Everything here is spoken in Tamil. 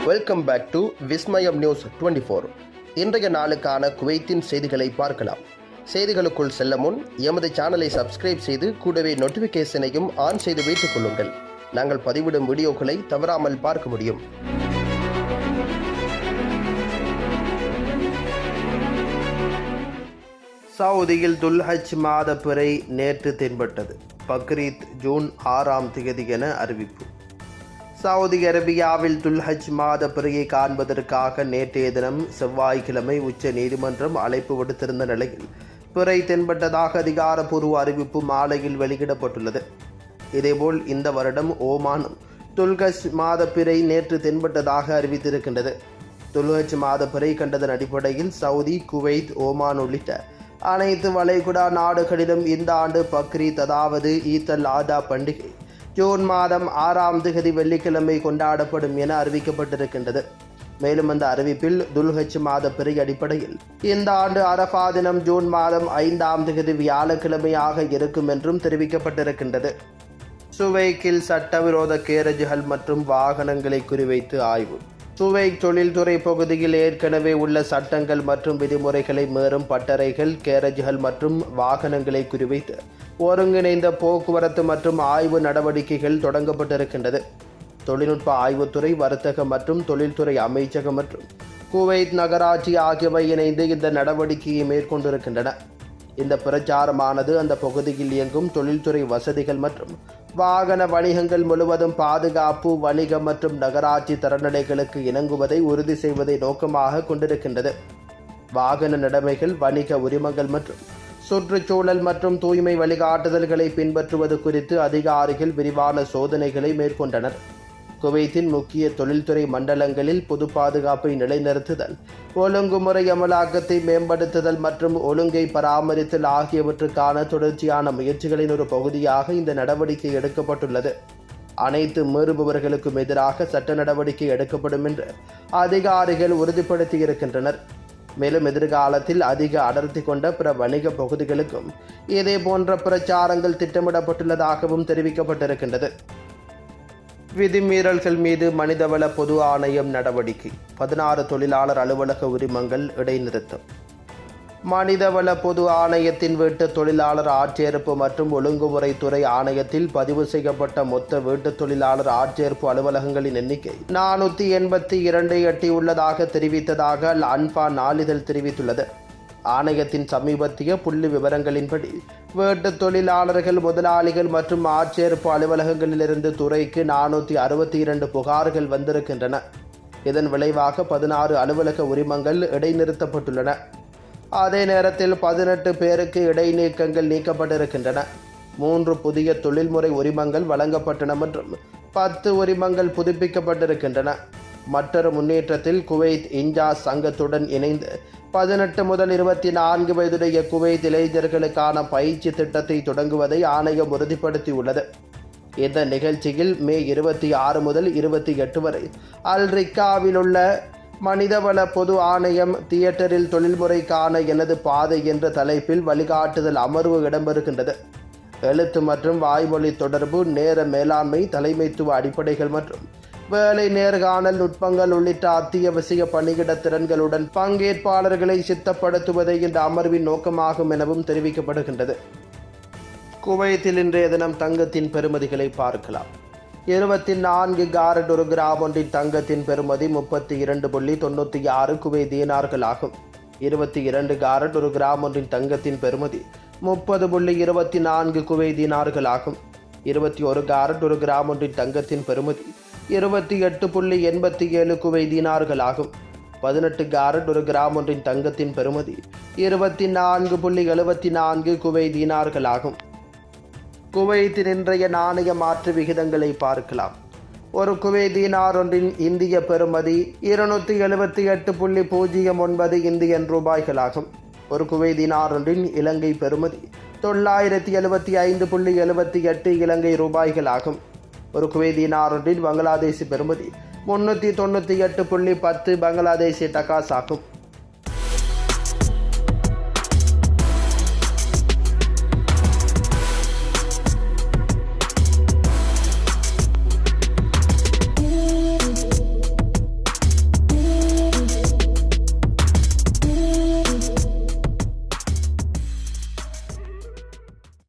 Welcome back to Vismayam news 24. இன்றைய நாளுக்கான குவைத்தின் செய்திகளை பார்க்கலாம். செய்திகளுக்குள் செல்ல முன் எமது சேனலை சப்ஸ்கிரைப் செய்து கூடவே நோட்டிஃபிகேஷனையும் ஆன் செய்து வைத்துக் கொள்ளுங்கள். நாங்கள் பதிவிடும் வீடியோக்களை தவறாமல் பார்க்க முடியும். சவுதியில் துல்ஹஜ் மாத பிறை நேற்று தென்பட்டது. பக்ரீத் ஜூன் 6ஆம் தேதி என அறிவிப்பு. சவுதி அரேபியாவில் துல்ஹஜ் மாத பிறையை காண்பதற்காக நேற்றைய தினம் செவ்வாய்க்கிழமை உச்ச நீதிமன்றம் அழைப்பு விடுத்திருந்த நிலையில் பிறை தென்பட்டதாக அதிகாரப்பூர்வ அறிவிப்பு மாலையில் வெளியிடப்பட்டுள்ளது. இதேபோல் இந்த வருடம் ஓமானும் துல்ஹஜ் மாத பிறை நேற்று தென்பட்டதாக அறிவித்திருக்கின்றது. துல்ஹஜ் மாத பிறை கண்டதன் அடிப்படையில் சவுதி, குவைத், ஓமான் உள்ளிட்ட அனைத்து வளைகுடா நாடுகளிலும் இந்த ஆண்டு பக்ரீத் அதாவது ஈத் அல் ஆதா பண்டிகை ஜூன் மாதம் 6ஆம் தேதி வெள்ளிக்கிழமை கொண்டாடப்படும் என அறிவிக்கப்பட்டிருக்கின்றது. மேலும் அந்த அறிவிப்பில் துல்ஹஜ் மாத பிறை அடிப்படையில் இந்த ஆண்டு அரஃபா தினம் ஜூன் மாதம் 5ஆம் தேதி வியாழக்கிழமையாக இருக்கும் என்றும் தெரிவிக்கப்பட்டிருக்கின்றது. சுவைக்கில் சட்டவிரோத கேரேஜுகள் மற்றும் வாகனங்களை குறிவைத்து ஆய்வு. சுவைக் தொழில்துறை பகுதியில் ஏற்கனவே உள்ள சட்டங்கள் மற்றும் விதிமுறைகளை மீறும் பட்டறைகள், கேரேஜுகள் மற்றும் வாகனங்களை குறிவைத்து ஒருங்கிணைந்த போக்குவரத்து மற்றும் ஆய்வு நடவடிக்கைகள் தொடங்கப்பட்டிருக்கின்றது. தொழில்நுட்ப ஆய்வுத்துறை, வர்த்தக மற்றும் தொழில்துறை அமைச்சகம் மற்றும் குவைத் நகராட்சி ஆகியவை இணைந்து இந்த நடவடிக்கையை மேற்கொண்டிருக்கின்றன. இந்த பிரச்சாரமானது அந்த பகுதியில் இயங்கும் தொழில்துறை வசதிகள் மற்றும் வாகன வணிகங்கள் முழுவதும் பாதுகாப்பு, வணிகம் மற்றும் நகராட்சி தரநிலைகளுக்கு இணங்குவதை உறுதி செய்வதை நோக்கமாக கொண்டிருக்கின்றது. வாகன நிலைமைகள், வணிக உரிமங்கள் மற்றும் சுற்றுச்சூழல் மற்றும் தூய்மை வழிகாட்டுதல்களை பின்பற்றுவது குறித்து அதிகாரிகள் விரிவான சோதனைகளை மேற்கொண்டனர். குவைத்தின் முக்கிய தொழில்துறை மண்டலங்களில் பொது பாதுகாப்பை நிலைநிறுத்துதல், ஒழுங்குமுறை அமலாக்கத்தை மேம்படுத்துதல் மற்றும் ஒழுங்கை பராமரித்தல் ஆகியவற்றுக்கான தொடர்ச்சியான முயற்சிகளின் ஒரு பகுதியாக இந்த நடவடிக்கை எடுக்கப்பட்டுள்ளது. அனைத்து மீறுபவர்களுக்கும் எதிராக சட்ட நடவடிக்கை எடுக்கப்படும் என்று அதிகாரிகள் உறுதிப்படுத்தியிருக்கின்றனர். மேலும் எதிர்காலத்தில் அதிக அடர்த்தி கொண்ட பிற வணிக பகுதிகளுக்கும் இதே போன்ற பிரச்சாரங்கள் திட்டமிடப்பட்டுள்ளதாகவும் தெரிவிக்கப்பட்டிருக்கின்றது. விதிமீறல்கள் மீது மனிதவள பொது ஆணையம் நடவடிக்கை. 16 தொழிலாளர் அலுவலக உரிமங்கள் இடைநிறுத்தம். மனிதவள பொது ஆணையத்தின் வீட்டு தொழிலாளர் ஆட்சேர்ப்பு மற்றும் ஒழுங்குமுறைத்துறை ஆணையத்தில் பதிவு செய்யப்பட்ட மொத்த வீட்டு தொழிலாளர் ஆட்சேர்ப்பு அலுவலகங்களின் எண்ணிக்கை 482 எட்டியுள்ளதாக தெரிவித்ததாக அல் அன்ஃபா நாளிதழ் தெரிவித்துள்ளது. ஆணையத்தின் சமீபத்திய புள்ளி விவரங்களின்படி வீட்டு தொழிலாளர்கள், முதலாளிகள் மற்றும் ஆட்சேர்ப்பு அலுவலகங்களிலிருந்து துறைக்கு 462 புகார்கள் வந்திருக்கின்றன. இதன் விளைவாக 16 அலுவலக உரிமங்கள் இடைநிறுத்தப்பட்டுள்ளன. அதே நேரத்தில் 18 பேருக்கு இடைநீக்கங்கள் நீக்கப்பட்டிருக்கின்றன. 3 புதிய தொழில்முறை உரிமங்கள் வழங்கப்பட்டன மற்றும் 10 உரிமங்கள் புதுப்பிக்கப்பட்டிருக்கின்றன. மற்றொரு முன்னேற்றத்தில் குவைத் இன்ஜாஸ் சங்கத்துடன் இணைந்து 18 முதல் 24 வயதுடைய குவைத் இளைஞர்களுக்கான பயிற்சி திட்டத்தை தொடங்குவதை ஆணையம் உறுதிப்படுத்தியுள்ளது. இந்த நிகழ்ச்சியில் மே 26 முதல் 28 வரை அல் ரிக்காவில் உள்ள மனிதவள பொது ஆணையம் தியேட்டரில் தொழில்முறைக்கான எனது பாதை என்ற தலைப்பில் வழிகாட்டுதல் அமர்வு இடம்பெறுகின்றது. எழுத்து மற்றும் வாய்மொழி தொடர்பு, நேர மேலாண்மை, தலைமைத்துவ அடிப்படைகள் மற்றும் வேலை நேர்காணல் நுட்பங்கள் உள்ளிட்ட அத்தியாவசிய பணியிட திறன்களுடன் பங்கேற்பாளர்களை சித்தப்படுத்துவதே இந்த அமர்வின் நோக்கமாகும் எனவும் தெரிவிக்கப்படுகின்றது. குவைத்தில் இன்றைய தினம் தங்கத்தின் பெறுமதிகளை பார்க்கலாம். 24 காரட் ஒரு கிராம் ஒன்றின் தங்கத்தின் பெறுமதி 32.96 குவைத் தீனார்கள் ஆகும். 22 காரட் ஒரு கிராம் ஒன்றின் தங்கத்தின் பெறுமதி 30.24 குவைத் தீனார்கள் ஆகும். 21 காரட் ஒரு கிராம் ஒன்றின் தங்கத்தின் பெறுமதி 28.87 குவைத் தீனார்கள் ஆகும். 18 காரட் ஒரு கிராம் ஒன்றின் தங்கத்தின் பெறுமதி 24.74 குவைத் தீனார்கள் ஆகும். குவைத்தின் இன்றைய நாணய மாற்று விகிதங்களை பார்க்கலாம். ஒரு குவைத் தீனார் ஒன்றின் இந்திய பெறுமதி 278.09 இந்தியன் ரூபாய்களாகும். ஒரு குவைத் தீனார் ஒன்றின் இலங்கை பெறுமதி 975.78 இலங்கை ரூபாய்களாகும். ஒரு குவைத் தீனார் ஒன்றின் பங்களாதேசி பெறுமதி 398.10 பங்களாதேசி டகாஸ் ஆகும்.